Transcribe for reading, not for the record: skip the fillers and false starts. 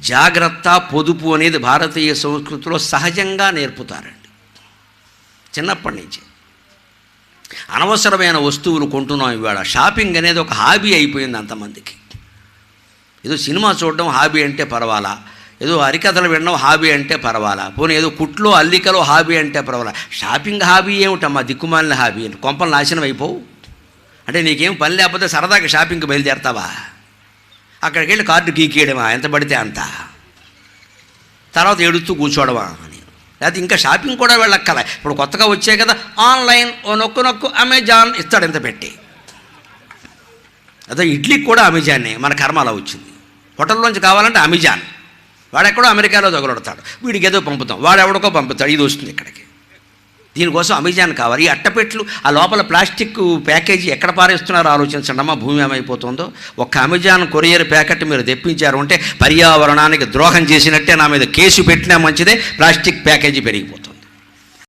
జాగ్రత్త, పొదుపు అనేది భారతీయ సంస్కృతిలో సహజంగా నేర్పుతారండి చిన్నప్పటి నుంచి. అనవసరమైన వస్తువులు కొంటున్నాం ఇవాళ. షాపింగ్ అనేది ఒక హాబీ అయిపోయింది అంతమందికి. ఏదో సినిమా చూడడం హాబీ అంటే పర్వాలా, ఏదో హరికథలు వినడం హాబీ అంటే పర్వాలా, పోనీ ఏదో కుట్లో అల్లికలో హాబీ అంటే పర్వాలా. షాపింగ్ హాబీ ఏమిటమ్మా, దిక్కుమాలిన హాబీ. కొంపలు నాశనం అయిపోవు అంటే నీకేం పని లేకపోతే సరదాగా షాపింగ్కి బయలుదేరతావా? అక్కడికి వెళ్ళి కార్డు గీకేయడమా, ఎంత పడితే అంత, తర్వాత ఏడుస్తూ కూర్చోవడమా అని. లేకపోతే ఇంకా షాపింగ్ కూడా వెళ్ళక్కల. ఇప్పుడు కొత్తగా వచ్చాయి కదా ఆన్లైన్, ఓ నొక్కు అమెజాన్ ఇస్తాడు ఎంత పెట్టి. అదే ఇడ్లీకి కూడా అమెజాన్నే. మన కర్మ అలా వచ్చింది. హోటల్లోంచి కావాలంటే అమెజాన్, వాడెక్కడో అమెరికాలో తగులడతాడు, వీడికి ఏదో పంపుతాం, వాడెవడికో పంపుతాడు, ఇది వస్తుంది ఇక్కడికి. దీనికోసం అమెజాన్ కావాలి. ఈ అట్టపెట్లు, ఆ లోపల ప్లాస్టిక్ ప్యాకేజీ ఎక్కడ పారేస్తున్నారో ఆలోచించండి అమ్మా. భూమి ఏమైపోతుందో. ఒక్క అమెజాన్ కొరియర్ ప్యాకెట్ మీరు తెప్పించారు అంటే పర్యావరణానికి ద్రోహం చేసినట్టే. నా మీద కేసు పెట్టినా మంచిదే, ప్లాస్టిక్ ప్యాకేజీ పెరిగిపోతుంది.